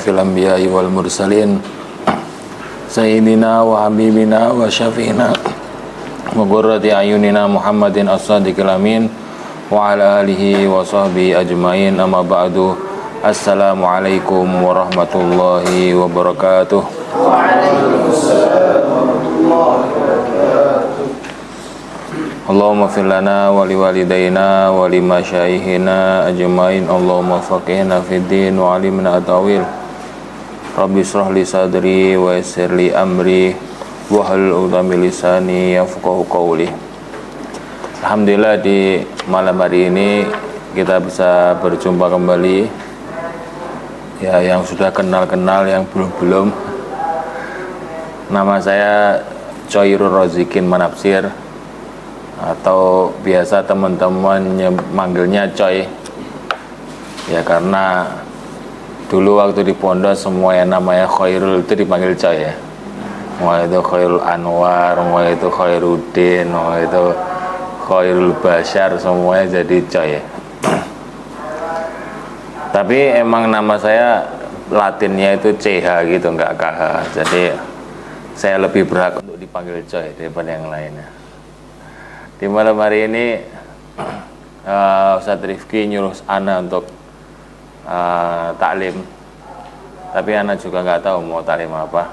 fil anbiya'i wal mursalin sayyidina wa habibina wa syafi'ina wa qurrati ayunina Muhammadin as-sadiqil amin wa ala alihi wa sahbihi ajmain. Amma ba'du. Assalamualaikum warahmatullahi wabarakatuh. Allahumma fir lana wa liwalidayna wa limasyaihina ajmain. Allahumma faqihna fid din wa alimna at-tawil. Rabbi israh li sadri wa yassir li amri wa hlul 'uqdatam min lisani yafqahu qawli. Alhamdulillah, di malam hari ini kita bisa berjumpa kembali. Ya, yang sudah kenal-kenal, yang belum-belum. Nama saya Choirul Rozikin Manapsir, atau biasa teman-teman manggilnya Coy. Ya, karena dulu waktu di pondok semua yang namanya Khairul itu dipanggil Coy ya. Mau itu Khairul Anwar, mau itu Khairuddin, mau itu Khairul Bashar, semuanya jadi Coy ya. Tapi emang nama saya Latinnya itu CH gitu, nggak KH. Jadi saya lebih berhak untuk dipanggil Coy daripada yang lainnya. Di malam hari ini Ustadz Rifki nyuruh Ana untuk taklim. Tapi Ana juga nggak tahu mau taklim apa.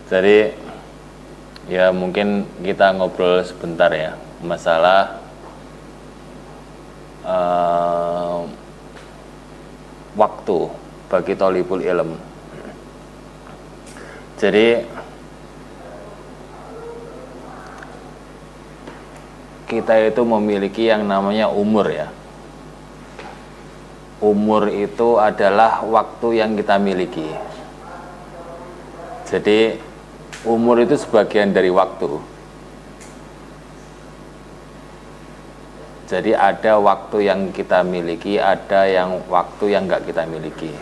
Jadi ya mungkin kita ngobrol sebentar ya, masalah waktu bagi thalibul ilm. Jadi kita itu memiliki yang namanya umur ya. Umur itu adalah waktu yang kita miliki. Jadi umur itu sebagian dari waktu. Jadi ada waktu yang kita miliki, ada yang waktu yang enggak kita miliki.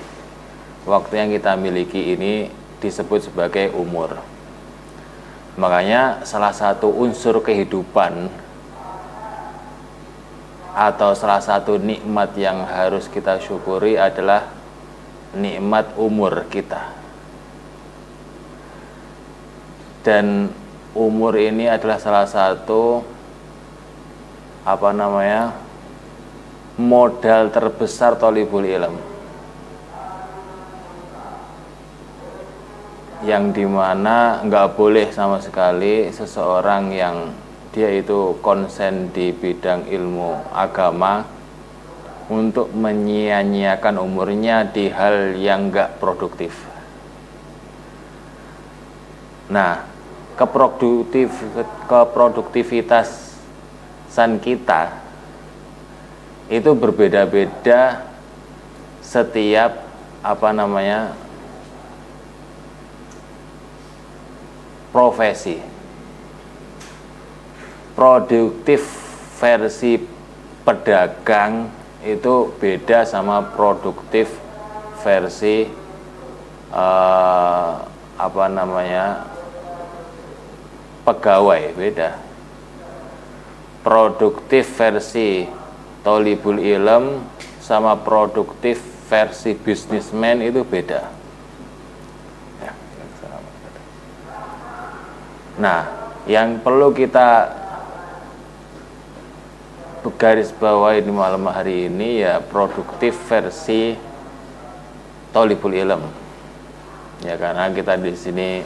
Waktu yang kita miliki ini disebut sebagai umur. Makanya salah satu unsur kehidupan atau salah satu nikmat yang harus kita syukuri adalah nikmat umur kita. Dan umur ini adalah salah satu modal terbesar thalibul ilm, yang dimana nggak boleh sama sekali seseorang yang dia itu konsen di bidang ilmu agama untuk menyia-nyiakan umurnya di hal yang nggak produktif. Nah, keproduktivitasan kita itu berbeda-beda setiap profesi. Produktif versi pedagang itu beda sama produktif versi pegawai, beda. Produktif versi thalibul ilm sama produktif versi bisnismen itu beda. Nah, yang perlu kita garis bawahi di malam hari ini ya produktif versi thalibul ilm. Ya, karena kita di sini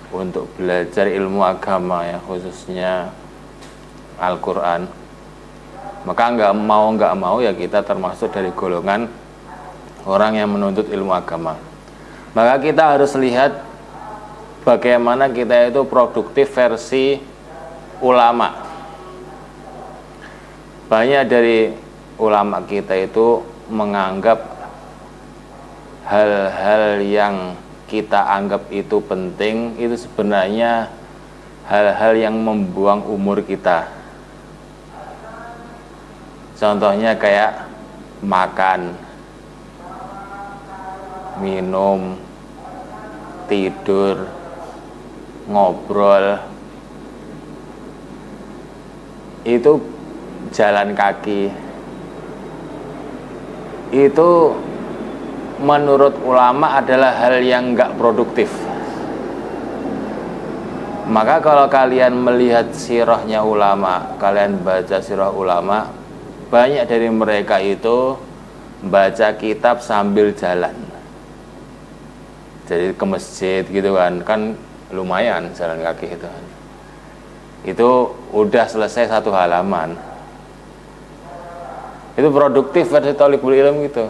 untuk belajar ilmu agama ya, khususnya Al-Quran. Maka nggak mau ya kita termasuk dari golongan orang yang menuntut ilmu agama. Maka kita harus lihat bagaimana kita itu produktif versi ulama. Banyak dari ulama kita itu menganggap hal-hal yang kita anggap itu penting itu sebenarnya hal-hal yang membuang umur kita. Contohnya kayak makan, minum, tidur, ngobrol, itu jalan kaki, itu menurut ulama adalah hal yang nggak produktif. Maka kalau kalian melihat sirahnya ulama, kalian baca sirah ulama, banyak dari mereka itu baca kitab sambil jalan. Jadi ke masjid gitu kan lumayan jalan kaki itu kan. Itu udah selesai satu halaman. Itu produktif versi Thalibul Ilm gitu.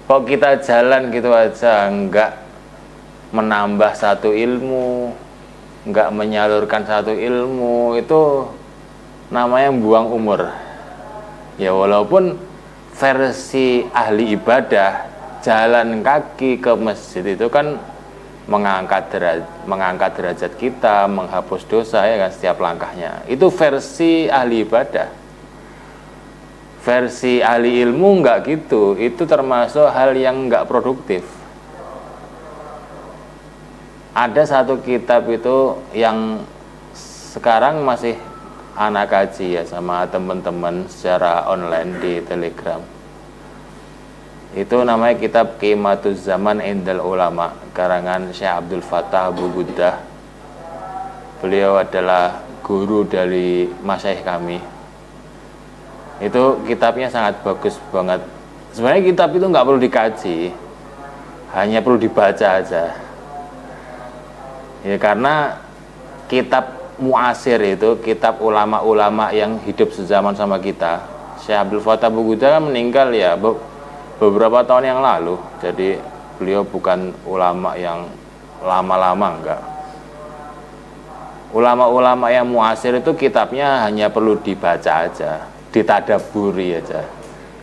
Kok kita jalan gitu aja nggak menambah satu ilmu, nggak menyalurkan satu ilmu, itu namanya buang umur. Ya walaupun versi ahli ibadah jalan kaki ke masjid itu kan mengangkat derajat kita, menghapus dosa ya kan setiap langkahnya. Itu versi ahli ibadah. Versi ahli ilmu nggak gitu. Itu termasuk hal yang nggak produktif. Ada satu kitab itu yang sekarang masih anak kaji ya sama teman-teman secara online di Telegram. Itu namanya kitab Qimatuz Zaman Indal Ulama, karangan Syekh Abdul Fattah Abu Ghuddah. Beliau adalah guru dari masyaikh kami. Itu kitabnya sangat bagus banget. Sebenarnya kitab itu nggak perlu dikaji, hanya perlu dibaca aja. Ya karena kitab muasir itu kitab ulama-ulama yang hidup sezaman sama kita. Syekh Abdul Fattah Abu Ghuddah kan meninggal ya beberapa tahun yang lalu. Jadi beliau bukan ulama yang lama-lama, enggak. Ulama-ulama yang muasir itu kitabnya hanya perlu dibaca aja, ditadaburi aja.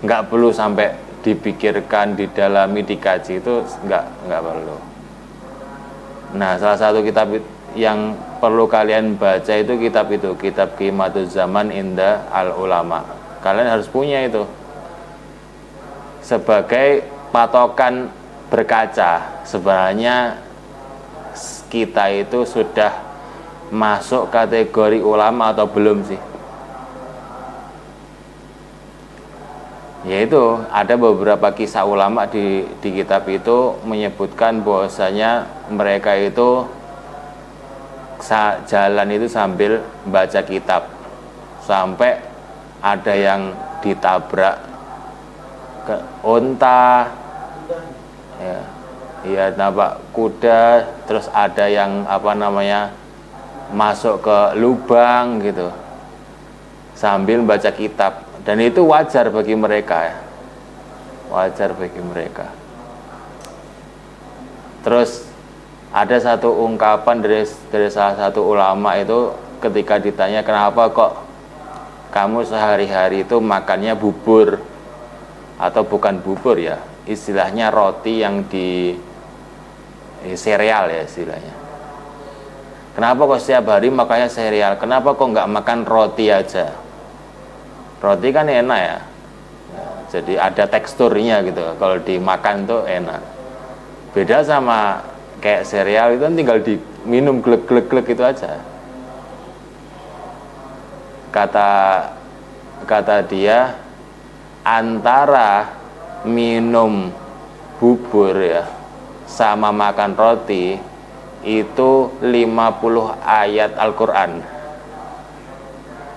Enggak perlu sampai dipikirkan, didalami, dikaji, itu enggak perlu. Nah, salah satu kitab yang perlu kalian baca itu kitab Qimatuz Zaman Inda Al Ulama. Kalian harus punya itu sebagai patokan berkaca. Sebenarnya kita itu sudah masuk kategori ulama atau belum sih? Yaitu ada beberapa kisah ulama di kitab itu menyebutkan bahwasanya mereka itu jalan itu sambil baca kitab, sampai ada yang ditabrak ke unta, ya nabrak kuda, terus ada yang masuk ke lubang gitu sambil baca kitab. Dan itu wajar bagi mereka ya. Wajar bagi mereka. Terus ada satu ungkapan dari salah satu ulama itu ketika ditanya, kenapa kok kamu sehari-hari itu makannya bubur, atau bukan bubur ya, istilahnya roti yang di sereal ya istilahnya. Kenapa kok setiap hari makannya sereal? Kenapa kok nggak makan roti aja? Roti kan enak ya, jadi ada teksturnya gitu. Kalau dimakan tuh enak. Beda sama kayak sereal itu kan tinggal diminum glek-glek itu aja. Kata dia, antara minum bubur ya sama makan roti itu 50 ayat Al-Quran.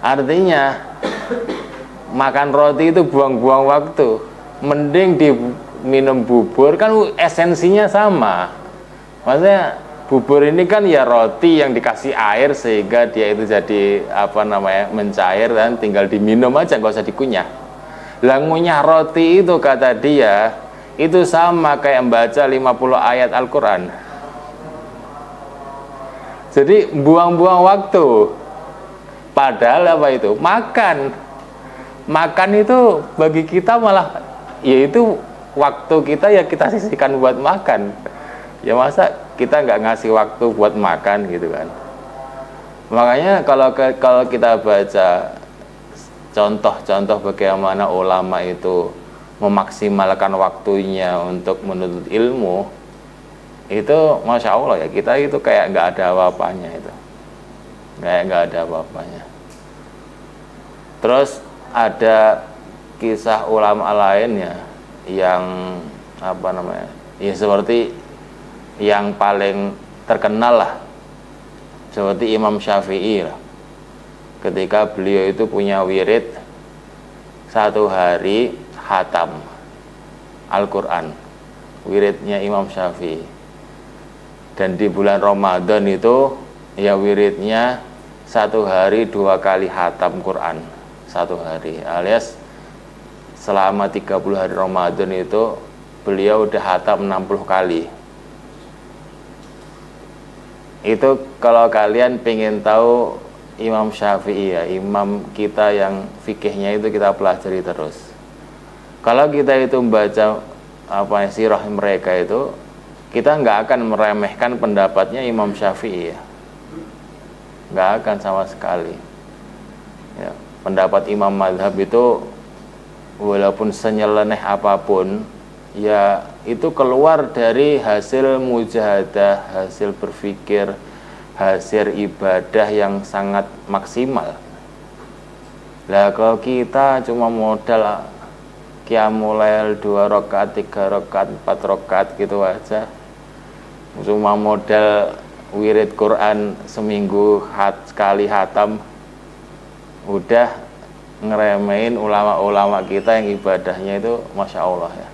Artinya makan roti itu buang-buang waktu. Mending diminum bubur, kan esensinya sama. Maksudnya bubur ini kan ya roti yang dikasih air sehingga dia itu jadi mencair dan tinggal diminum aja, nggak usah dikunyah. Lah ngunyah roti itu kata dia itu sama kayak membaca 50 ayat Al-Quran. Jadi buang-buang waktu. Padahal itu makan itu bagi kita malah yaitu waktu kita ya kita sisihkan buat makan. Ya masa kita nggak ngasih waktu buat makan gitu kan. Makanya kalau kita baca contoh-contoh bagaimana ulama itu memaksimalkan waktunya untuk menuntut ilmu, itu masya Allah ya, kita itu kayak nggak ada apa-apanya itu, kayak nggak ada apa-apanya. Terus ada kisah ulama lainnya yang apa namanya, ya seperti yang paling terkenal lah, seperti Imam Syafi'i lah, ketika beliau itu punya wirid satu hari hatam Al-Quran, wiridnya Imam Syafi'i. Dan di bulan Ramadan itu ya wiridnya satu hari 2 kali hatam Quran satu hari, alias selama 30 hari Ramadan itu beliau udah hatam 60 kali. Itu kalau kalian pengen tahu Imam Syafi'i ya, imam kita yang fikihnya itu kita pelajari terus. Kalau kita itu membaca sirah mereka itu, kita nggak akan meremehkan pendapatnya Imam Syafi'i ya, nggak akan sama sekali ya. Pendapat imam mazhab itu walaupun senyeleneh apapun ya, itu keluar dari hasil mujahadah, hasil berpikir, hasil ibadah yang sangat maksimal. Lah kalau kita cuma modal qiyamul lail 2 rakaat, 3 rakaat, 4 rakaat gitu aja, cuma modal wirid Quran seminggu sekali hatam, udah ngeremehin ulama-ulama kita yang ibadahnya itu Masya Allah ya.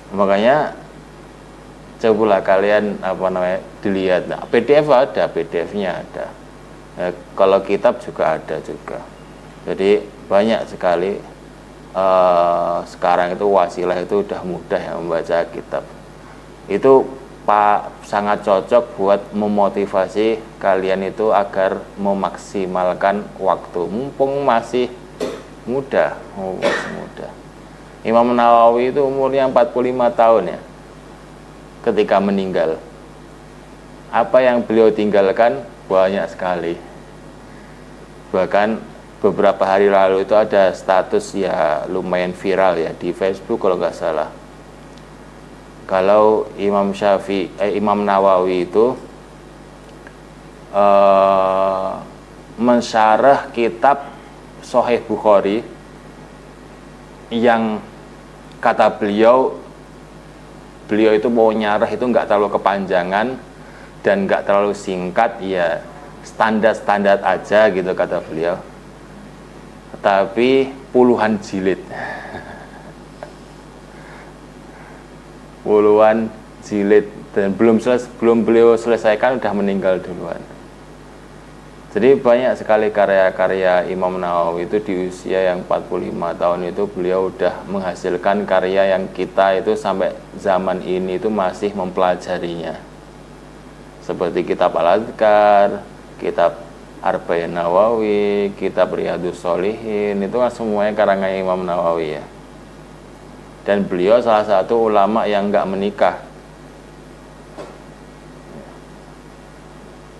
Makanya cobalah kalian dilihat. Nah, PDF ada, PDF-nya ada ya, kalau kitab juga ada juga. Jadi banyak sekali sekarang itu wasilah itu udah mudah ya membaca kitab. Itu sangat cocok buat memotivasi kalian itu agar memaksimalkan waktu mumpung masih muda. Imam Nawawi itu umurnya 45 tahun ya ketika meninggal. Apa yang beliau tinggalkan banyak sekali. Bahkan beberapa hari lalu itu ada status ya lumayan viral ya di Facebook kalau nggak salah. Kalau Imam Nawawi itu mensyarah kitab Sahih Bukhari yang kata beliau itu mau nyarah itu nggak terlalu kepanjangan dan nggak terlalu singkat, ya standar aja gitu kata beliau, tapi puluhan jilid. Puluhan jilid, dan belum beliau selesaikan udah meninggal duluan. Jadi banyak sekali karya-karya Imam Nawawi itu di usia yang 45 tahun itu beliau udah menghasilkan karya yang kita itu sampai zaman ini itu masih mempelajarinya. Seperti kitab Al-Adhkar, kitab Arba'in Nawawi, kitab Riyadhus Shalihin, itu kan semuanya karangan Imam Nawawi ya. Dan beliau salah satu ulama yang nggak menikah.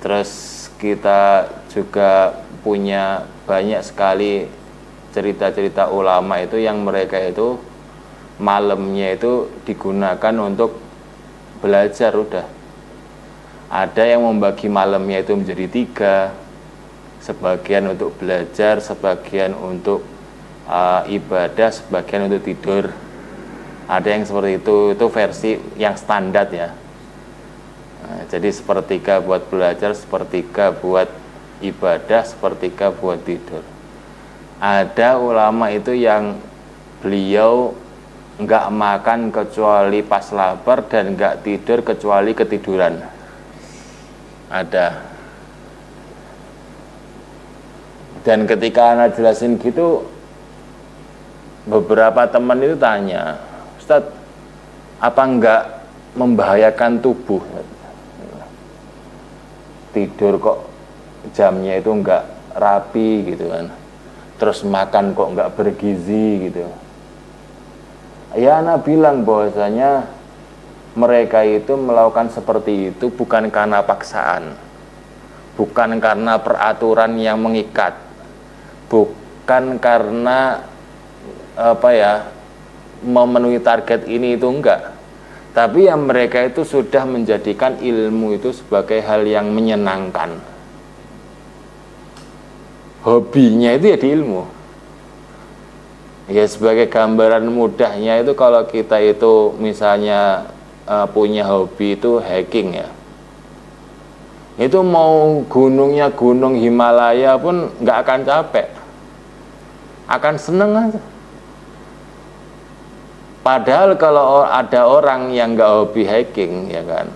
Terus kita juga punya banyak sekali cerita-cerita ulama itu yang mereka itu malamnya itu digunakan untuk belajar udah. Ada yang membagi malamnya itu menjadi 3, sebagian untuk belajar, sebagian untuk ibadah, sebagian untuk tidur. Ada yang seperti itu versi yang standar ya. Nah, jadi sepertiga buat belajar, sepertiga buat ibadah, sepertiga buat tidur. Ada ulama itu yang beliau nggak makan kecuali pas lapar dan nggak tidur kecuali ketiduran. Ada. Dan ketika anak jelasin gitu, beberapa teman itu tanya, Ustaz, apa enggak membahayakan tubuh? Tidur kok jamnya itu enggak rapi gitu kan, terus makan kok enggak bergizi gitu. Ya, anak bilang bahwasanya mereka itu melakukan seperti itu bukan karena paksaan, bukan karena peraturan yang mengikat, bukan karena memenuhi target ini itu enggak, tapi yang mereka itu sudah menjadikan ilmu itu sebagai hal yang menyenangkan. Hobinya itu ya di ilmu. Ya sebagai gambaran mudahnya itu kalau kita itu misalnya punya hobi itu hiking ya, itu mau gunungnya gunung Himalaya pun nggak akan capek, akan seneng aja. Padahal kalau ada orang yang nggak hobi hiking ya kan,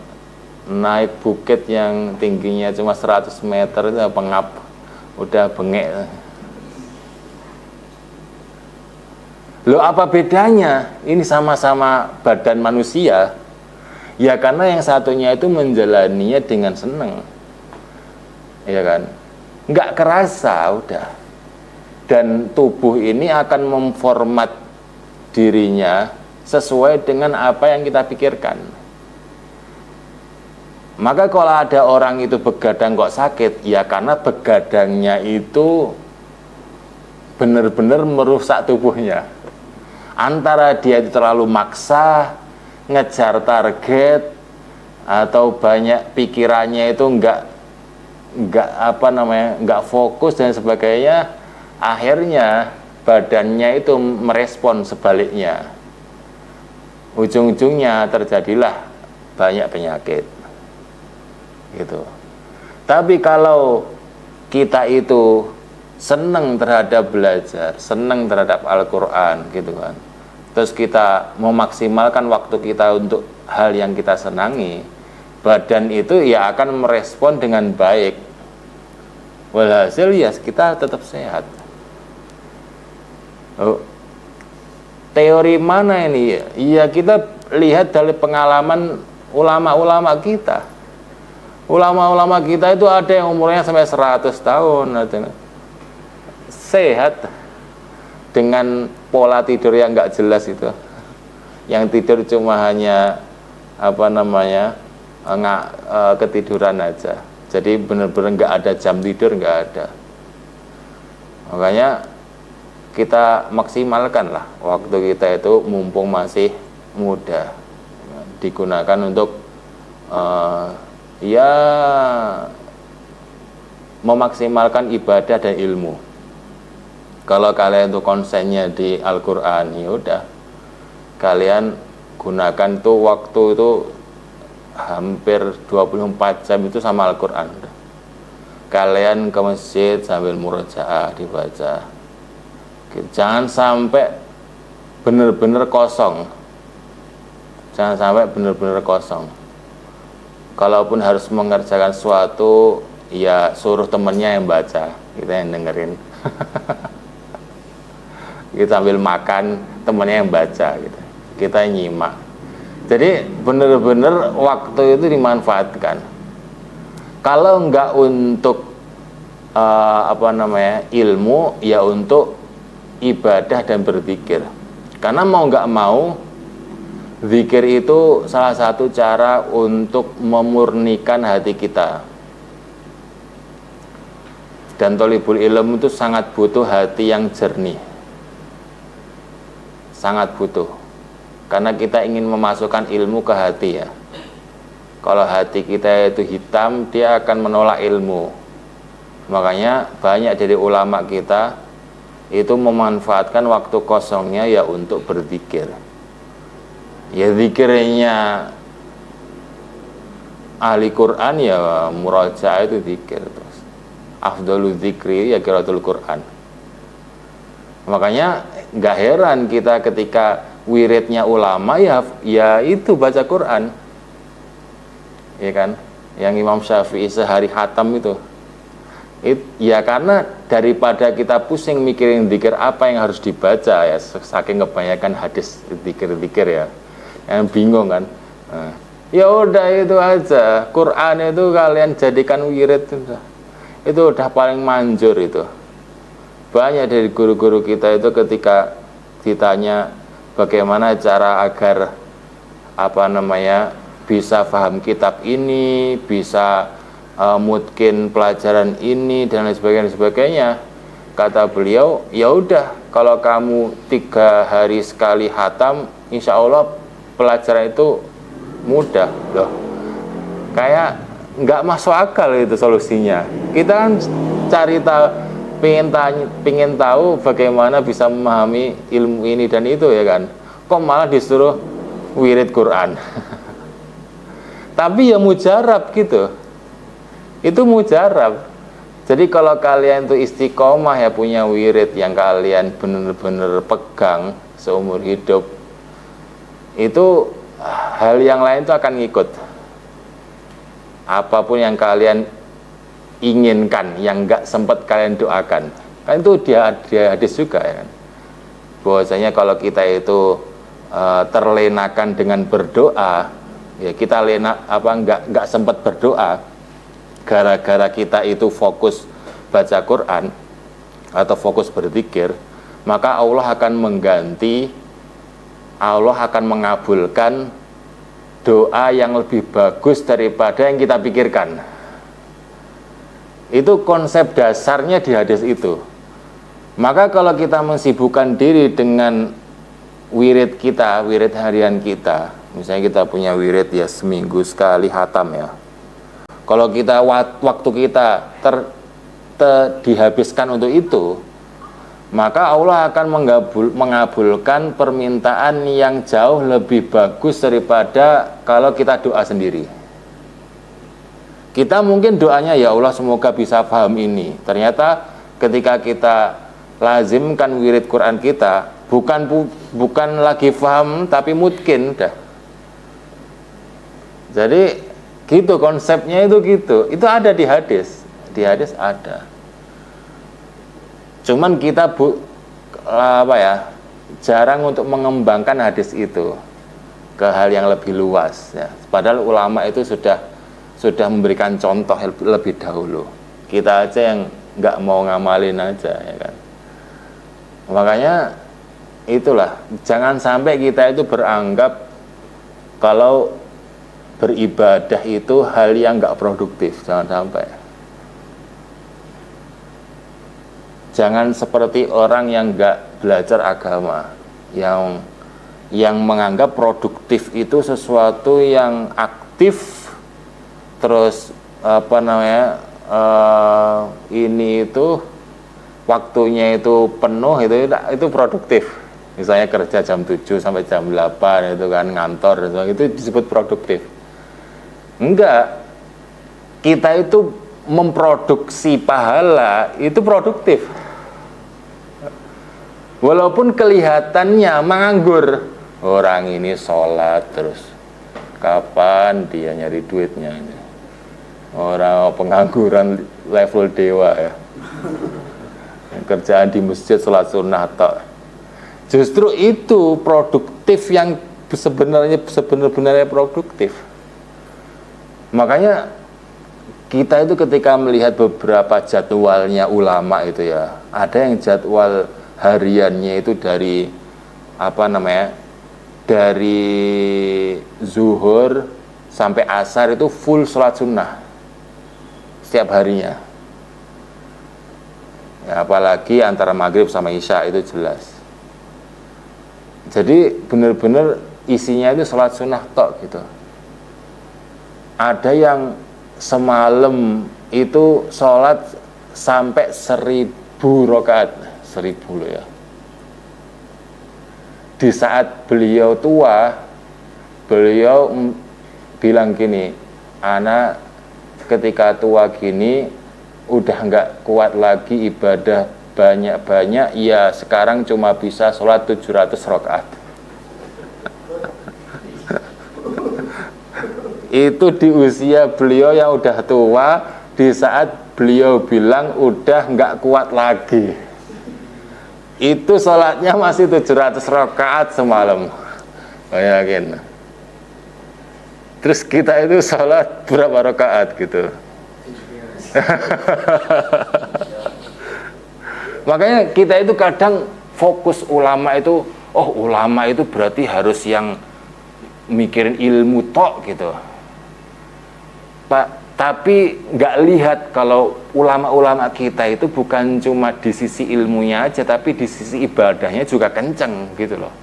naik bukit yang tingginya cuma 100 meter itu pengap, udah bengek. Loh apa bedanya? Ini sama-sama badan manusia. Ya karena yang satunya itu menjalaninya dengan senang. Ya kan? Nggak kerasa udah. Dan tubuh ini akan memformat dirinya sesuai dengan apa yang kita pikirkan. Maka kalau ada orang itu begadang kok sakit, ya karena begadangnya itu benar-benar merusak tubuhnya. Antara dia itu terlalu maksa ngejar target atau banyak pikirannya itu nggak fokus dan sebagainya, akhirnya badannya itu merespon sebaliknya, ujung-ujungnya terjadilah banyak penyakit gitu. Tapi kalau kita itu senang terhadap belajar, senang terhadap Al-Quran gitu kan, terus kita memaksimalkan waktu kita untuk hal yang kita senangi, badan itu ya akan merespon dengan baik. Walhasil ya kita tetap sehat. Teori mana ini ya? Ya kita lihat dari pengalaman ulama-ulama kita. Ulama-ulama kita itu ada yang umurnya sampai 100 tahun, sehat dengan pola tidur yang nggak jelas itu, yang tidur cuma hanya ketiduran aja, jadi benar-benar nggak ada jam tidur, nggak ada. Makanya kita maksimalkan lah waktu kita itu mumpung masih muda, digunakan untuk memaksimalkan ibadah dan ilmu. Kalau kalian tuh konsennya di Al-Quran, ya udah kalian gunakan tuh waktu itu hampir 24 jam itu sama Al-Quran. Kalian ke masjid sambil murojaah dibaca. Jangan sampai benar-benar kosong. Jangan sampai benar-benar kosong. Kalaupun harus mengerjakan sesuatu, ya suruh temennya yang baca, kita yang dengerin. Kita sambil makan, temennya yang baca gitu. Kita yang nyimak. Jadi benar-benar waktu itu dimanfaatkan. Kalau enggak untuk ilmu, ya untuk ibadah dan berzikir. Karena mau enggak mau, zikir itu salah satu cara untuk memurnikan hati kita. Dan thalibul ilm itu sangat butuh hati yang jernih. Sangat butuh. Karena kita ingin memasukkan ilmu ke hati ya. Kalau hati kita itu hitam, dia akan menolak ilmu. Makanya banyak dari ulama kita itu memanfaatkan waktu kosongnya ya untuk berzikir. Ya zikirnya ahli Quran ya murajaah itu zikir terus. Afdhalul zikri ya qiraatul Quran. Makanya nggak heran kita ketika wiridnya ulama ya itu baca Quran. Ya kan? Yang Imam Syafi'i sehari khatam itu. Ya karena daripada kita pusing mikirin zikir apa yang harus dibaca ya, saking kebanyakan hadis zikir-zikir ya. Yang bingung kan. Nah, ya udah itu aja. Quran itu kalian jadikan wirid itu udah paling manjur itu. Banyak dari guru-guru kita itu ketika ditanya bagaimana cara agar bisa paham kitab ini, bisa mungkin pelajaran ini dan lain sebagainya, kata beliau, ya udah kalau kamu 3 hari sekali khatam, insya Allah pelajaran itu mudah loh. Kayak nggak masuk akal itu solusinya. Kita kan cari tahu pengen tahu bagaimana bisa memahami ilmu ini dan itu ya kan, kok malah disuruh wirid Quran. Tapi ya mujarab gitu, itu mujarab. Jadi kalau kalian tuh istiqomah ya punya wirid yang kalian bener-bener pegang seumur hidup, itu hal yang lain itu akan ngikut. Apapun yang kalian inginkan, yang nggak sempat kalian doakan, kan itu dia hadis juga ya kan. Bahwasanya kalau kita itu terlenakan dengan berdoa, ya kita nggak sempat berdoa, gara-gara kita itu fokus baca Quran atau fokus berzikir, maka Allah akan mengganti, Allah akan mengabulkan doa yang lebih bagus daripada yang kita pikirkan. Itu konsep dasarnya di hadis itu. Maka kalau kita mensibukkan diri dengan wirid kita, wirid harian kita, misalnya kita punya wirid ya seminggu sekali khatam ya. Kalau kita waktu kita dihabiskan untuk itu, maka Allah akan mengabulkan permintaan yang jauh lebih bagus daripada kalau kita doa sendiri. Kita mungkin doanya ya Allah semoga bisa paham ini. Ternyata ketika kita lazimkan wirid Quran kita, bukan lagi paham tapi mungkin dah. Jadi gitu konsepnya itu gitu. Itu ada di hadis. Di hadis ada. Cuman kita jarang untuk mengembangkan hadis itu ke hal yang lebih luas ya. Padahal ulama itu sudah memberikan contoh lebih dahulu. Kita aja yang nggak mau ngamalin aja ya kan. Makanya itulah, jangan sampai kita itu beranggap kalau beribadah itu hal yang nggak produktif, jangan sampai. Jangan seperti orang yang nggak belajar agama, yang menganggap produktif itu sesuatu yang aktif, terus ini itu waktunya itu penuh, itu produktif. Misalnya kerja jam 7 sampai jam 8 itu kan ngantor, itu disebut produktif. Enggak, kita itu memproduksi pahala itu produktif. Walaupun kelihatannya menganggur, orang ini sholat terus kapan dia nyari duitnya ini? Orang pengangguran level dewa ya, kerjaan di masjid sholat sunnah tok. Justru itu produktif yang sebenarnya produktif. Makanya kita itu ketika melihat beberapa jadwalnya ulama itu ya, ada yang jadwal hariannya itu dari dari zuhur sampai asar itu full sholat sunnah setiap harinya ya, apalagi antara maghrib sama isya itu jelas. Jadi benar-benar isinya itu sholat sunnah tok gitu. Ada yang semalam itu sholat sampai 1000 rakaat, 1000 loh ya. Di saat beliau tua, beliau bilang gini, anak ketika tua gini udah nggak kuat lagi ibadah banyak-banyak, ya sekarang cuma bisa sholat 700 rakaat. Itu di usia beliau yang udah tua, di saat beliau bilang udah nggak kuat lagi. Itu sholatnya masih 700 rakaat semalam. Bayangin. Terus kita itu sholat berapa rakaat gitu. Makanya kita itu kadang fokus ulama itu, oh ulama itu berarti harus yang mikirin ilmu tok gitu. Tapi nggak lihat kalau ulama-ulama kita itu bukan cuma di sisi ilmunya aja, tapi di sisi ibadahnya juga kenceng gitu loh.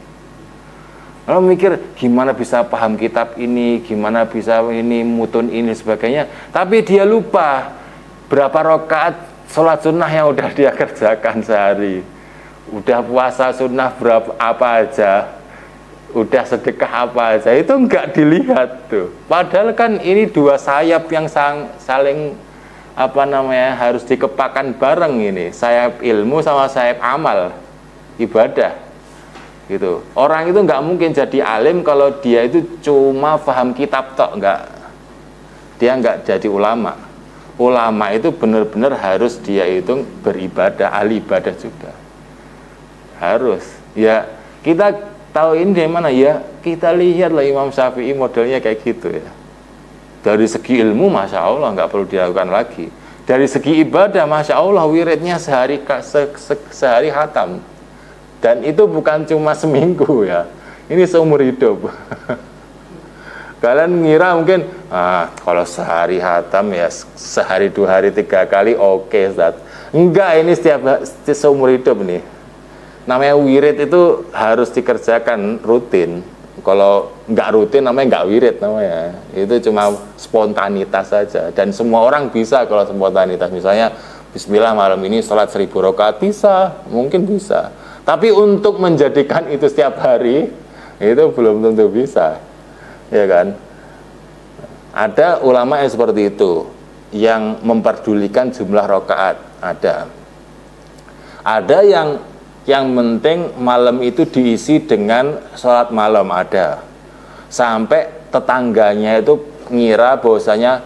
Lalu mikir gimana bisa paham kitab ini, gimana bisa ini mutun ini sebagainya, tapi dia lupa berapa rakaat sholat sunnah yang udah dia kerjakan sehari, udah puasa sunnah berapa apa aja, udah sedekah apa aja, itu nggak dilihat tuh. Padahal kan ini dua sayap yang saling harus dikepakan bareng ini, sayap ilmu sama sayap amal ibadah gitu. Orang itu nggak mungkin jadi alim kalau dia itu cuma paham kitab tok, dia nggak jadi ulama. Ulama itu benar-benar harus dia itu beribadah, ahli ibadah juga harus. Ya kita tahu ini dari mana ya, kita lihatlah Imam Syafi'i modelnya kayak gitu ya. Dari segi ilmu Masya Allah nggak perlu dilakukan lagi. Dari segi ibadah Masya Allah wiridnya sehari hatam. Dan itu bukan cuma seminggu ya, ini seumur hidup. Kalian ngira mungkin kalau sehari hatam ya sehari 2 hari 3 kali oke, Ustaz. Enggak, ini seumur hidup nih. Namanya wirid itu harus dikerjakan rutin. Kalau nggak rutin namanya nggak wirid namanya. Itu cuma spontanitas saja. Dan semua orang bisa kalau spontanitas. Misalnya Bismillah malam ini sholat 1000 rakaat bisa, mungkin bisa. Tapi untuk menjadikan itu setiap hari itu belum tentu bisa. Ya kan? Ada ulama yang seperti itu, yang memperdulikan jumlah rakaat. Ada yang penting malam itu diisi dengan sholat malam, ada. Sampai tetangganya itu ngira bahwasanya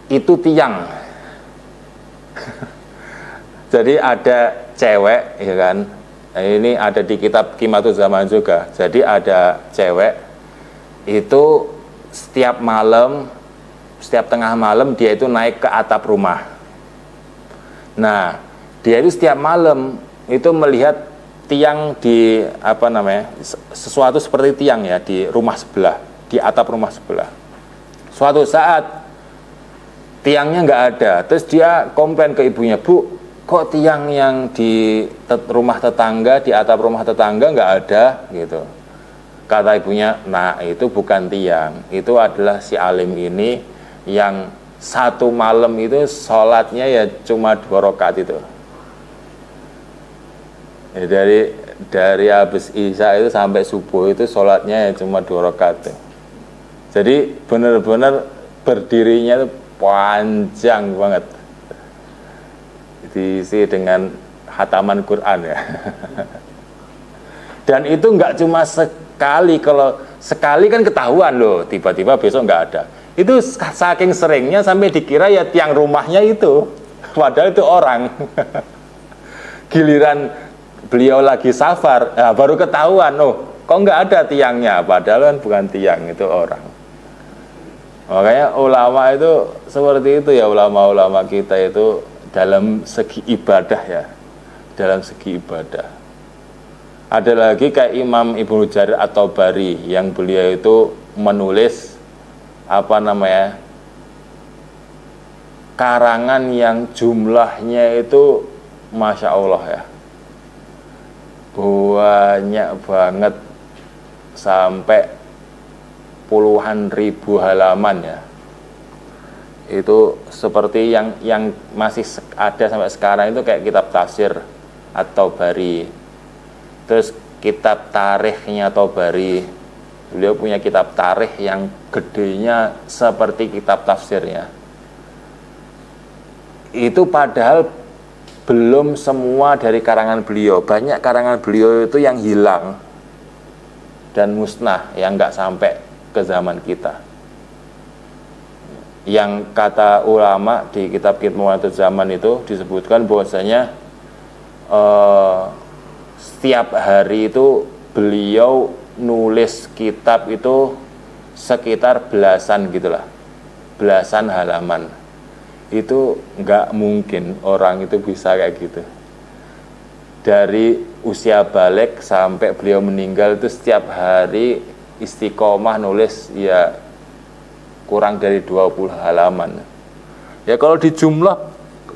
itu tiang. Jadi ada cewek, ya kan? Ini ada di kitab Qimatul Zaman juga. Jadi ada cewek itu setiap malam, setiap tengah malam dia itu naik ke atap rumah. Nah, dia itu setiap malam itu melihat tiang di sesuatu seperti tiang ya di rumah sebelah, di atap rumah sebelah. Suatu saat tiangnya nggak ada, terus dia komplain ke ibunya, "Bu, kok tiang yang di rumah tetangga, di atap rumah tetangga nggak ada?" gitu. Kata ibunya, "Nah itu bukan tiang, itu adalah si alim ini yang satu malam itu sholatnya ya cuma 2 rakaat itu. Ya, dari habis isya itu sampai subuh itu sholatnya ya cuma 2 rakaat tuh. Jadi benar-benar berdirinya itu panjang banget, diisi dengan hataman Quran ya." Dan itu nggak cuma sekali, kalau sekali kan ketahuan loh, tiba-tiba besok nggak ada. Itu saking seringnya sampai dikira ya tiang rumahnya itu, padahal itu orang. Giliran beliau lagi safar, baru ketahuan, oh kok nggak ada tiangnya, padahal kan bukan tiang, itu orang. Makanya ulama itu seperti itu ya, ulama-ulama kita itu dalam segi ibadah ya, dalam segi ibadah. Ada lagi kayak Imam Ibnu Jarir At-Tabari yang beliau itu menulis karangan yang jumlahnya itu Masya Allah ya, banyak banget, sampai puluhan ribu halaman ya. Itu seperti yang masih ada sampai sekarang itu kayak kitab tafsir At-Tabari. Terus kitab tarikhnya Tabari, beliau punya kitab tarikh yang gedenya seperti kitab tafsirnya. Itu padahal belum semua dari karangan beliau. Banyak karangan beliau itu yang hilang dan musnah, yang nggak sampai ke zaman kita. Yang kata ulama di kitab Qimatul Zaman itu disebutkan bahwasanya setiap hari itu beliau nulis kitab itu sekitar belasan gitulah, belasan halaman. Itu nggak mungkin orang itu bisa kayak gitu. Dari usia balik sampai beliau meninggal itu setiap hari istiqomah nulis ya kurang dari 20 halaman. Ya kalau dijumlah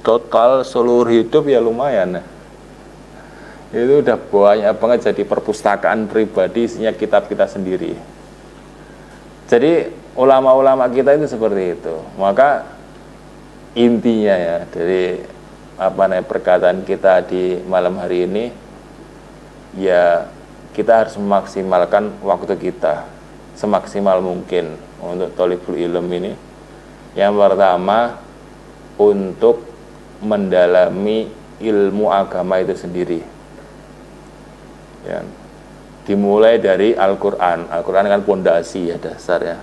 total seluruh hidup ya lumayan. Itu udah banyak banget, jadi perpustakaan pribadi isinya kitab kita sendiri. Jadi ulama-ulama kita itu seperti itu. Maka intinya ya dari perkataan kita di malam hari ini, ya kita harus memaksimalkan waktu kita semaksimal mungkin untuk thalibul ilm ini. Yang pertama, untuk mendalami ilmu agama itu sendiri ya. Dimulai dari Al-Quran. Al-Quran kan pondasi ya, dasar ya.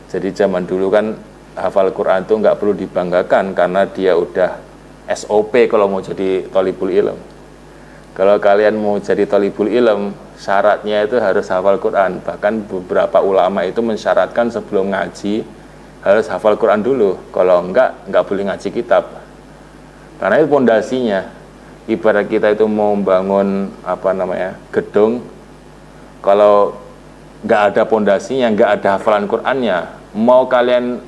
Jadi zaman dulu kan hafal Quran itu nggak perlu dibanggakan karena dia udah SOP kalau mau jadi thalibul ilm. Kalau kalian mau jadi thalibul ilm, syaratnya itu harus hafal Quran. Bahkan beberapa ulama itu mensyaratkan sebelum ngaji harus hafal Quran dulu. Kalau nggak boleh ngaji kitab. Karena itu pondasinya. Ibarat kita itu mau membangun gedung, kalau nggak ada pondasinya, nggak ada hafalan Qurannya, mau kalian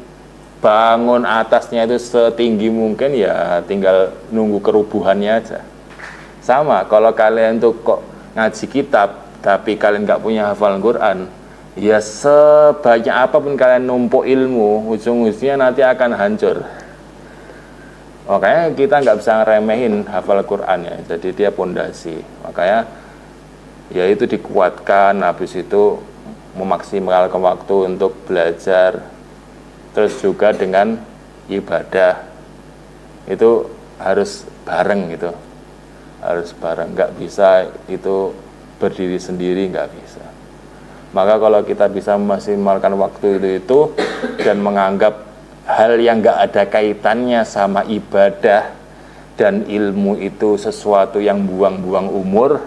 bangun atasnya itu setinggi mungkin, ya tinggal nunggu kerubuhannya aja. Sama, kalau kalian tuh kok ngaji kitab, tapi kalian nggak punya hafalan Quran, ya sebanyak apapun kalian numpuk ilmu, ujung-ujungnya nanti akan hancur. Makanya kita nggak bisa ngeremehin hafal Quran ya, jadi dia pondasi. Makanya ya itu dikuatkan, habis itu memaksimalkan waktu untuk belajar, terus juga dengan ibadah itu harus bareng gitu, harus bareng, nggak bisa itu berdiri sendiri, nggak bisa. Maka kalau kita bisa memaksimalkan waktu itu dan menganggap hal yang nggak ada kaitannya sama ibadah dan ilmu itu sesuatu yang buang-buang umur,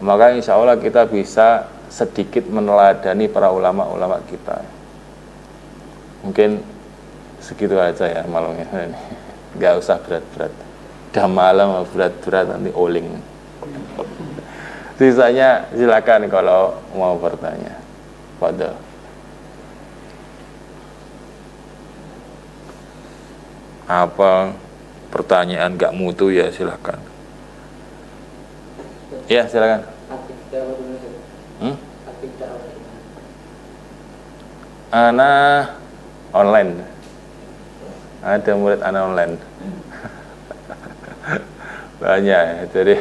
maka insya Allah kita bisa sedikit meneladani para ulama-ulama kita. Mungkin segitu aja ya malamnya ini. Nggak usah berat-berat. Udah malam berat-berat nanti oling. Sisanya silakan kalau mau bertanya. Fadhil. Apa pertanyaan nggak mutu ya silakan. Ya silakan. Ana online. Ada murid ana online. Banyak ya. Jadi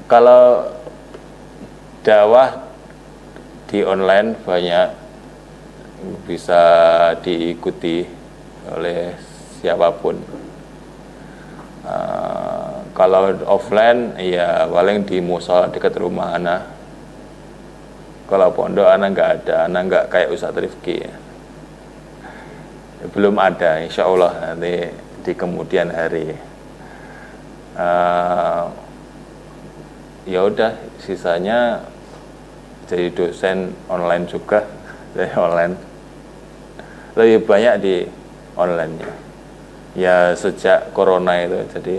kalau dakwah di online banyak bisa diikuti oleh siapapun. Kalau offline ya paling di mushola dekat rumah ana. Kalau pondok ana nggak ada, ana nggak kayak Ustadz Rifki ya. Belum ada, insya Allah nanti di kemudian hari. Ya udah, sisanya jadi dosen online juga, dari online. Lebih banyak di online-nya. Ya sejak corona itu, jadi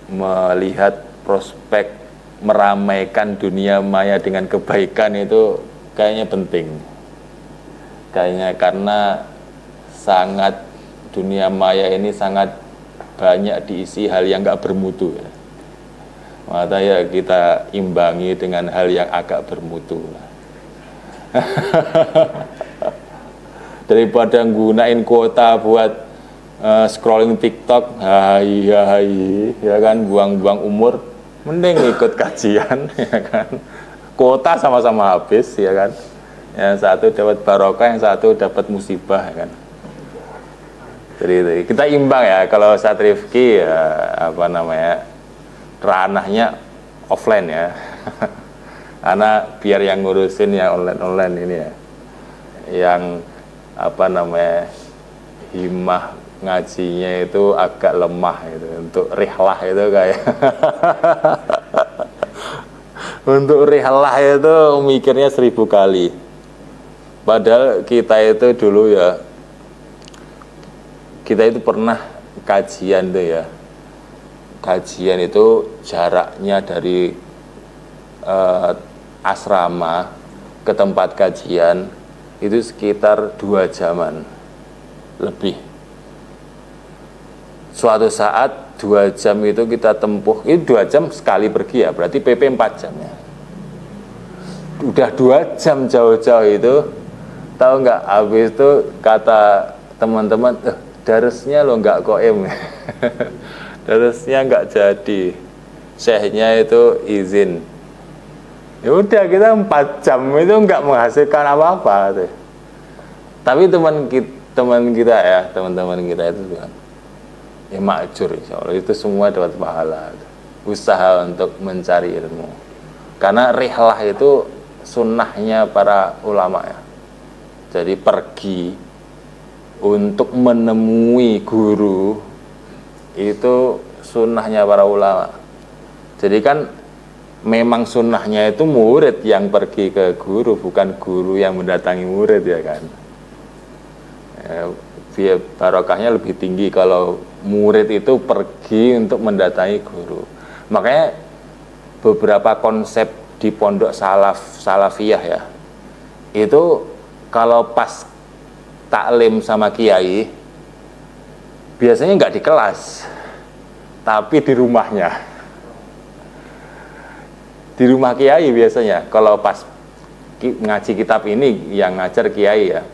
melihat prospek meramaikan dunia maya dengan kebaikan itu kayaknya penting. Kayaknya karena sangat dunia maya ini sangat banyak diisi hal yang nggak bermutu ya. Maka ya kita imbangi dengan hal yang agak bermutu. Daripada gunain kuota buat scrolling TikTok, ya kan, buang-buang umur, mending ikut kajian, ya kan. Kuota sama-sama habis, ya kan. Yang satu dapat barokah, yang satu dapat musibah, ya kan. Jadi kita imbang ya. Kalau Ustadz Rifki ya, ranahnya offline ya. Karena biar yang ngurusin yang online ini ya, yang himmah ngajinya itu agak lemah itu, untuk rihlah itu kayak untuk rihlah itu mikirnya 1000 kali. Padahal kita itu dulu ya, kita itu pernah kajian tuh ya. Kajian itu jaraknya dari asrama ke tempat kajian itu sekitar 2 jaman lebih. Suatu saat 2 jam itu kita tempuh, ini 2 jam sekali pergi ya, berarti PP 4 jam ya. Udah 2 jam jauh-jauh itu, tahu nggak, habis itu kata teman-teman, darusnya lo nggak koim, darusnya nggak jadi, syekhnya itu izin. Ya udah, kita 4 jam itu nggak menghasilkan apa-apa tuh. Tapi teman kita ya, teman-teman kita itu bilang, ya makjur insya Allah, itu semua dapat pahala. Usaha untuk mencari ilmu, karena rihlah itu sunnahnya para ulama ya. Jadi pergi untuk menemui guru itu sunnahnya para ulama. Jadi kan memang sunnahnya itu murid yang pergi ke guru, bukan guru yang mendatangi murid ya kan. Barokahnya lebih tinggi kalau murid itu pergi untuk mendatangi guru. Makanya beberapa konsep di pondok salafiyah ya, itu kalau pas taklim sama kiai biasanya nggak di kelas, tapi di rumahnya, di rumah kiai biasanya. Kalau pas ngaji kitab ini yang ngajar kiai ya,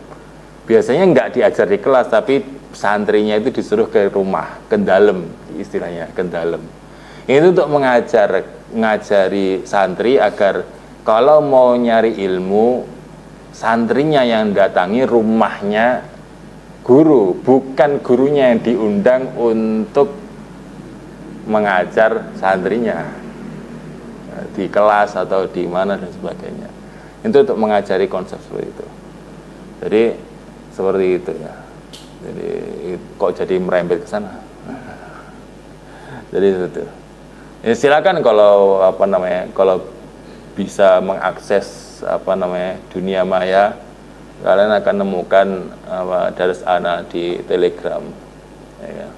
biasanya nggak diajar di kelas, tapi santrinya itu disuruh ke rumah, ke dalam istilahnya, ke dalam. Itu untuk ngajari santri agar kalau mau nyari ilmu, santrinya yang datangi rumahnya guru, bukan gurunya yang diundang untuk mengajar santrinya di kelas atau di mana dan sebagainya. Itu untuk mengajari konsep seperti itu. Jadi seperti itu ya. Jadi kok jadi merembet ke sana. Jadi itu. Ya, silakan kalau kalau bisa mengakses dunia maya, kalian akan nemukan Darus Ana di Telegram, ya,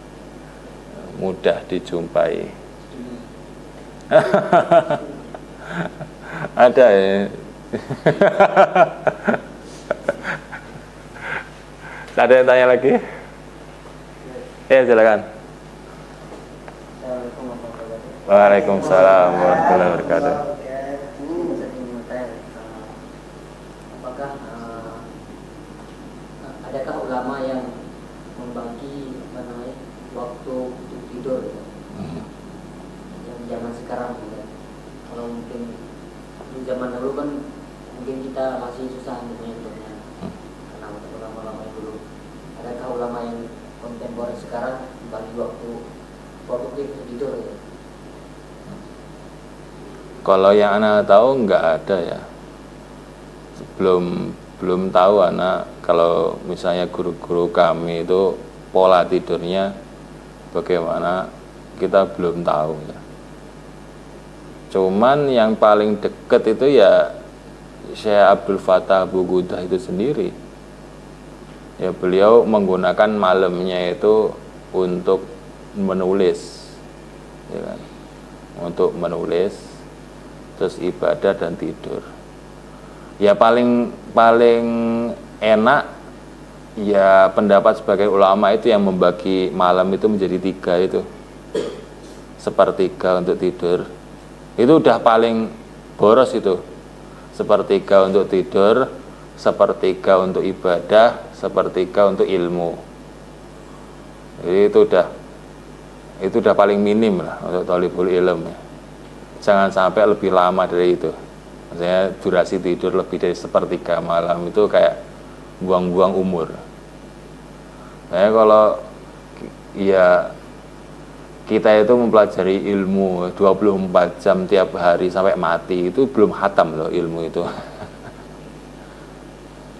mudah dijumpai. Ada ya. Ada yang tanya lagi? Ya silakan. Waalaikumsalam warahmatullahi wabarakatuh. Apakah adakah ulama yang membagi waktu untuk tidur yang zaman sekarang ya? Kalau mungkin di zaman dulu kan mungkin kita masih susah menyentuhnya karena untuk ulama-ulama yang dulu. Adakah ulama yang kontemporer sekarang membagi waktu untuk tidur ya? Kalau yang anak tahu nggak ada ya. Belum tahu anak, kalau misalnya guru-guru kami itu pola tidurnya bagaimana, kita belum tahu ya. Cuman yang paling deket itu ya Syekh Abdul Fattah Abu Ghuddah itu sendiri. Ya beliau menggunakan malamnya itu untuk menulis, ya kan? Untuk menulis, terus ibadah dan tidur. Ya paling enak ya pendapat sebagai ulama itu yang membagi malam itu menjadi 3 itu, sepertiga untuk tidur. Itu udah paling boros itu. Sepertiga untuk tidur, sepertiga untuk ibadah, sepertiga untuk ilmu. Jadi itu udah paling minim lah untuk thalibul ilm ya. Jangan sampai lebih lama dari itu. Maksudnya durasi tidur lebih dari sepertiga malam itu kayak buang-buang umur. Nah, kalau ya kita itu mempelajari ilmu 24 jam tiap hari sampai mati, itu belum khatam loh ilmu itu.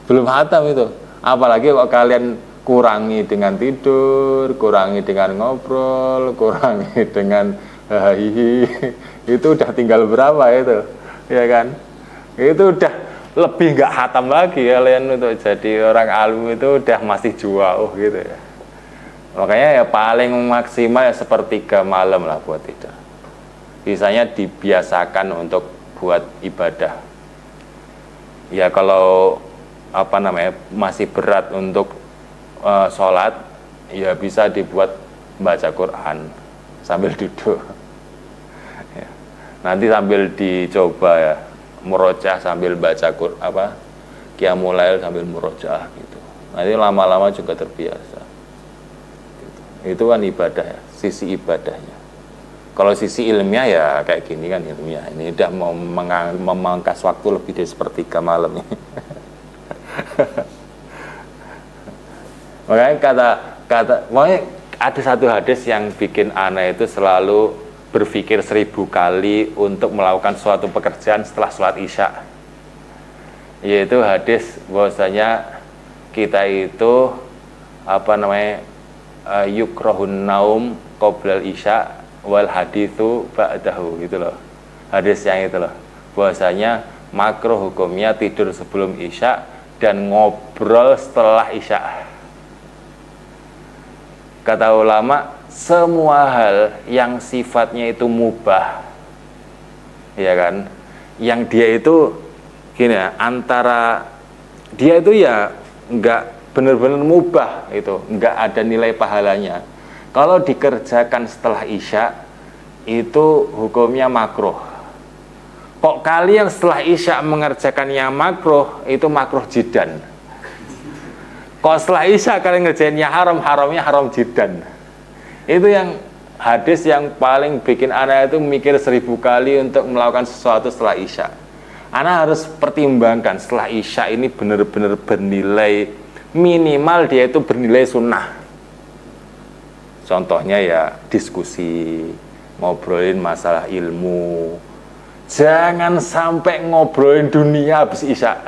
Belum khatam itu. Apalagi kalau kalian kurangi dengan tidur, kurangi dengan ngobrol, kurangi dengan hahihi, itu udah tinggal berapa itu, ya kan? Itu udah lebih nggak khatam lagi kalian untuk jadi orang alim, itu udah masih jauh gitu ya. Makanya ya paling maksimal ya sepertiga malam lah buat tidur. Sisanya dibiasakan untuk buat ibadah. Ya kalau masih berat untuk sholat, ya bisa dibuat baca Quran sambil duduk. Ya. Nanti sambil dicoba ya, murojaah sambil baca Qiyamul Lail sambil murojaah gitu. Nanti lama-lama juga terbiasa. Gitu. Itu kan ibadah ya, sisi ibadahnya. Kalau sisi ilmiah ya kayak gini kan ilmiah. Ini udah mau memangkas waktu lebih dari sepertiga malam ini. Makanya ada satu hadis yang bikin ana itu selalu berpikir 1000 kali untuk melakukan suatu pekerjaan setelah sholat isya. Yaitu hadis bahwasanya kita itu yukrahun naum qoblal isya wal hadithu ba'dahu gitu loh. Hadis yang itu loh. Bahwasanya makruh hukumnya tidur sebelum isya dan ngobrol setelah isya. Kata ulama, semua hal yang sifatnya itu mubah, ya kan, yang dia itu gini ya, antara dia itu ya nggak benar-benar mubah, itu nggak ada nilai pahalanya. Kalau dikerjakan setelah isya itu hukumnya makruh. Kok kalian setelah isya mengerjakan yang makruh, itu makruh jidan. Kok setelah isya kalian ngerjainnya haram, haramnya haram jidan. Itu yang hadis yang paling bikin anak itu mikir 1000 kali untuk melakukan sesuatu setelah isya. Anak harus pertimbangkan setelah isya ini benar-benar bernilai, minimal dia itu bernilai sunnah. Contohnya ya diskusi, ngobrolin masalah ilmu. Jangan sampai ngobrolin dunia habis isya.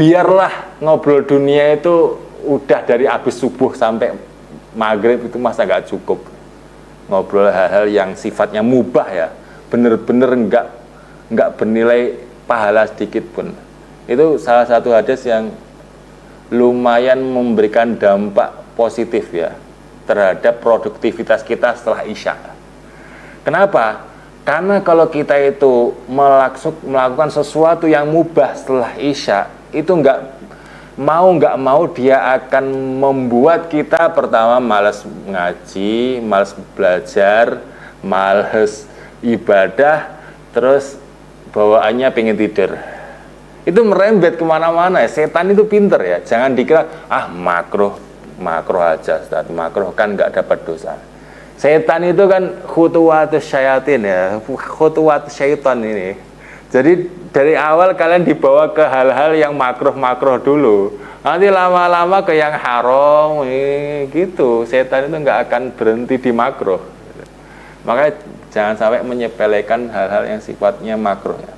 Biarlah ngobrol dunia itu udah dari habis subuh sampai maghrib, itu masa nggak cukup. Ngobrol hal-hal yang sifatnya mubah ya, bener-bener nggak bernilai pahala sedikit pun. Itu salah satu hadis yang lumayan memberikan dampak positif ya terhadap produktivitas kita setelah isya. Kenapa? Karena kalau kita itu melakukan sesuatu yang mubah setelah isya, itu nggak mau dia akan membuat kita pertama malas ngaji, malas belajar, malas ibadah, terus bawaannya pengen tidur. Itu merembet kemana-mana ya. Setan itu pinter ya, jangan dikira makruh aja, Ustaz. Makruh kan nggak dapat dosa. Setan itu kan khutuwatus syayatin ya, khutuwatus syaitan ini. Jadi dari awal kalian dibawa ke hal-hal yang makruh-makruh dulu. Nanti lama-lama ke yang haram gitu. Setan itu nggak akan berhenti di makruh. Makanya jangan sampai menyepelekan hal-hal yang sifatnya makruh ya.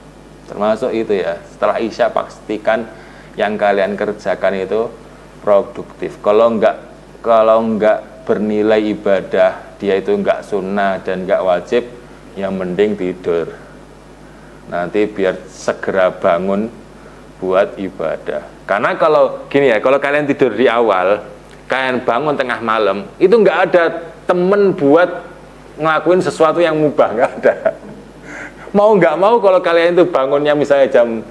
Termasuk itu ya. Setelah isya pastikan yang kalian kerjakan itu produktif. Kalau nggak bernilai ibadah, dia itu nggak sunnah dan nggak wajib, yang mending tidur. Nanti biar segera bangun buat ibadah. Karena kalau gini ya, kalau kalian tidur di awal, kalian bangun tengah malam, itu nggak ada temen buat ngelakuin sesuatu yang mubah, nggak ada. Mau nggak mau kalau kalian itu bangunnya misalnya jam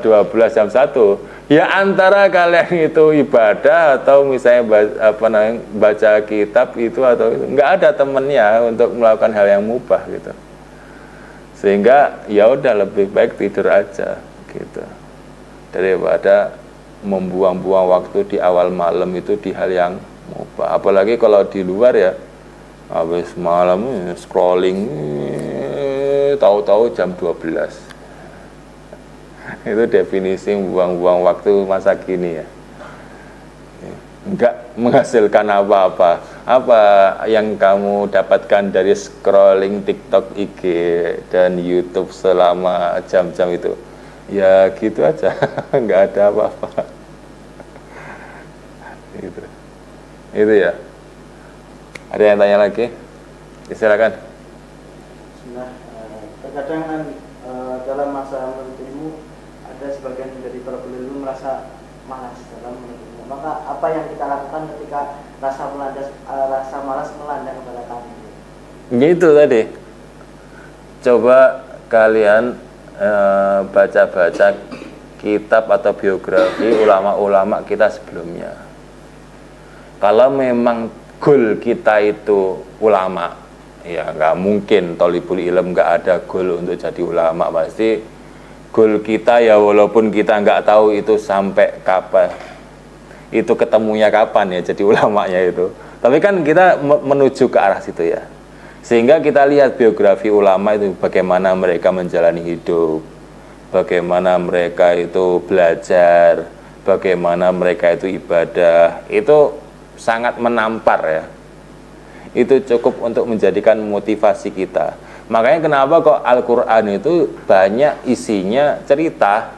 12 jam 1, ya antara kalian itu ibadah atau misalnya baca kitab itu, atau nggak ada temennya untuk melakukan hal yang mubah gitu. Sehingga ya udah lebih baik tidur aja gitu, daripada membuang-buang waktu di awal malam itu di hal yang mubah. Apalagi kalau di luar ya, habis malam scrolling, tahu-tahu jam 12. Itu definisi buang-buang waktu masa kini ya. Enggak menghasilkan apa-apa. Apa yang kamu dapatkan dari scrolling TikTok, IG, dan YouTube selama jam-jam itu? Ya gitu aja, enggak ada apa-apa. Itu ya. Ada yang tanya lagi? Silakan. Nah, terkadang kan dalam masa menuntut ilmu ada sebagian dari para penuntut merasa malas dalam menuntut ilmu. Maka apa yang kita lakukan ketika rasa malas melanda kepada kami? Gitu tadi. Coba kalian baca-baca kitab atau biografi ulama-ulama kita sebelumnya. Kalau memang goal kita itu ulama, ya nggak mungkin thalibul ilm nggak ada goal untuk jadi ulama. Pasti goal kita ya, walaupun kita nggak tahu itu sampai kapan, itu ketemunya kapan ya jadi ulamanya itu, tapi kan kita menuju ke arah situ ya. Sehingga kita lihat biografi ulama itu, bagaimana mereka menjalani hidup, bagaimana mereka itu belajar, bagaimana mereka itu ibadah, itu sangat menampar ya. Itu cukup untuk menjadikan motivasi kita. Makanya kenapa kok Al-Quran itu banyak isinya cerita?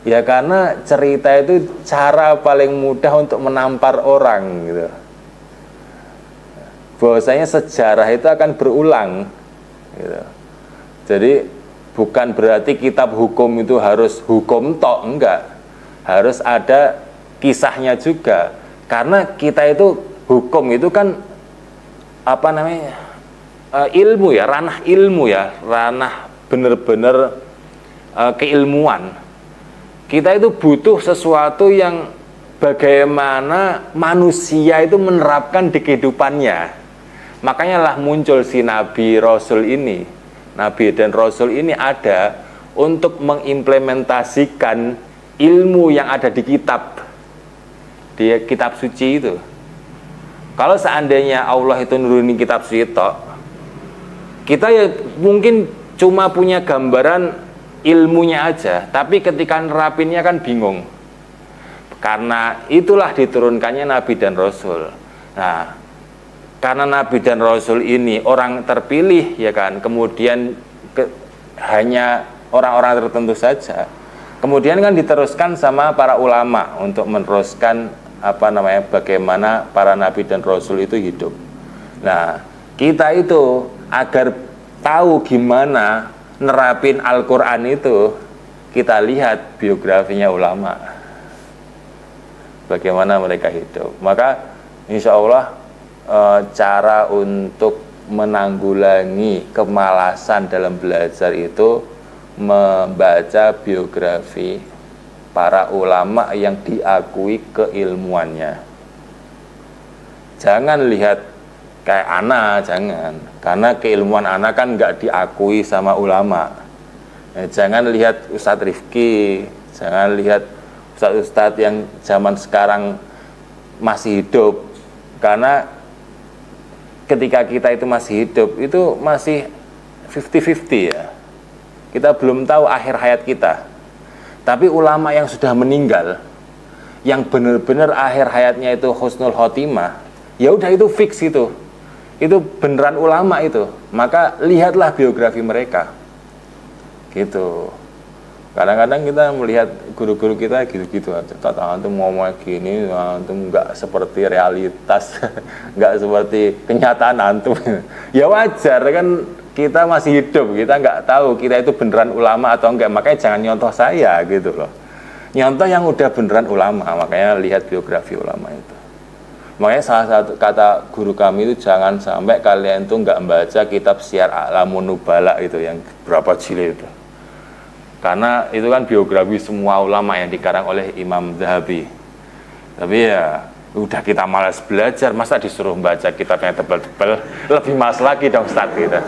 Ya karena cerita itu cara paling mudah untuk menampar orang gitu. Bahwasanya sejarah itu akan berulang gitu. Jadi bukan berarti kitab hukum itu harus hukum tok, enggak. Harus ada kisahnya juga. Karena kita itu hukum itu kan apa namanya? Ilmu ya, ranah ilmu ya, ranah benar-benar keilmuan. Kita itu butuh sesuatu yang bagaimana manusia itu menerapkan di kehidupannya. Makanya lah muncul si Nabi Rasul ini. Nabi dan Rasul ini ada untuk mengimplementasikan ilmu yang ada di kitab suci itu. Kalau seandainya Allah itu nurunin kitab suci itu, kita ya mungkin cuma punya gambaran ilmunya aja, tapi ketika nerapinnya kan bingung. Karena itulah diturunkannya Nabi dan Rasul. Nah, karena Nabi dan Rasul ini orang terpilih ya kan, kemudian hanya orang-orang tertentu saja. Kemudian kan diteruskan sama para ulama untuk meneruskan bagaimana para Nabi dan Rasul itu hidup. Nah, kita itu agar tahu gimana nerapin Al-Quran itu, kita lihat biografinya ulama, bagaimana mereka hidup. Maka insya Allah cara untuk menanggulangi kemalasan dalam belajar itu membaca biografi para ulama yang diakui keilmuannya. Jangan lihat kayak anak, jangan, karena keilmuan anak kan nggak diakui sama ulama. Jangan lihat Ustadz Rifki, jangan lihat Ustadz yang zaman sekarang masih hidup, karena ketika kita itu masih hidup itu masih 50-50 ya. Kita belum tahu akhir hayat kita. Tapi ulama yang sudah meninggal, yang benar-benar akhir hayatnya itu husnul khotimah, ya udah itu fix itu beneran ulama itu. Maka lihatlah biografi mereka gitu. Kadang-kadang kita melihat guru-guru kita gitu-gitu aja, antum ngomong gini, antum nggak seperti realitas, nggak seperti kenyataan antum. Ya wajar kan, kita masih hidup, kita nggak tahu kita itu beneran ulama atau enggak. Makanya jangan nyontoh saya gitu loh, nyontoh yang udah beneran ulama. Makanya lihat biografi ulama itu. Makanya salah satu kata guru kami itu, jangan sampai kalian tuh nggak membaca kitab Syiar A'lamun Nubala itu yang berapa jilid itu, karena itu kan biografi semua ulama yang dikarang oleh Imam Zahabi. Tapi ya udah kita malas belajar, masa disuruh baca kitabnya tebal-tebal, lebih malas lagi dong Ustadz kita.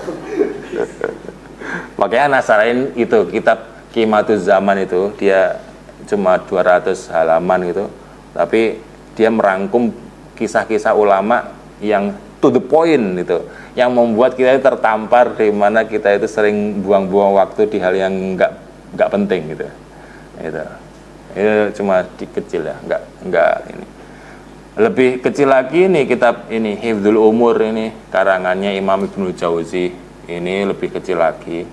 Makanya nasarain itu kitab Qimatuz Zaman itu, dia cuma 200 halaman gitu, tapi dia merangkum kisah-kisah ulama yang to the point gitu, yang membuat kita tertampar di mana kita itu sering buang-buang waktu di hal yang nggak penting gitu. Itu cuma kecil ya, nggak ini. Lebih kecil lagi nih kitab ini Hifdzul Umur, ini karangannya Imam Ibnu Jauzi, ini lebih kecil lagi.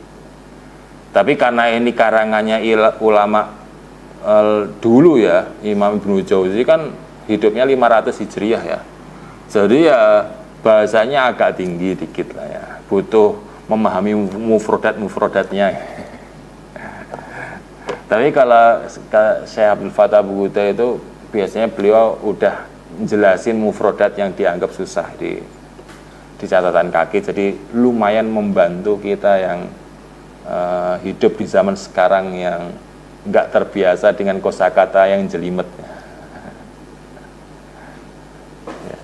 Tapi karena ini karangannya ulama dulu ya, Imam Ibnu Jauzi kan hidupnya 500 Hijriah ya. Jadi ya bahasanya agak tinggi dikit lah ya. Butuh memahami mufrodatnya. Tapi kalau Syekh Abdul Fattah Buhuta itu biasanya beliau udah jelasin mufrodat yang dianggap susah di catatan kaki. Jadi lumayan membantu kita yang hidup di zaman sekarang yang nggak terbiasa dengan kosakata yang jelimet. Ya,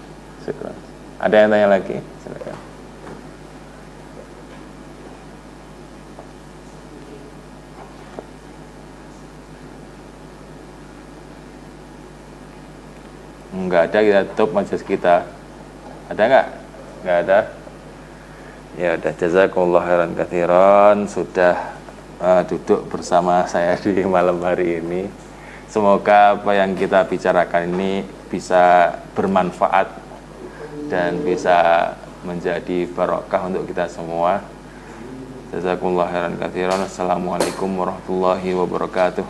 syukur. Ada yang tanya lagi? Silakan. Enggak ada, kita tutup majelis kita. Ada nggak? Nggak ada. Ya udah, jazakumullah khairan katsiran sudah duduk bersama saya di malam hari ini. Semoga apa yang kita bicarakan ini bisa bermanfaat dan bisa menjadi barokah untuk kita semua. Jazakumullah khairan katsiran. Assalamualaikum warahmatullahi wabarakatuh.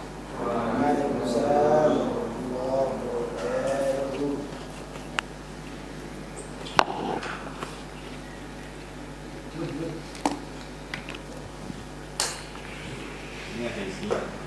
Ini ada isinya.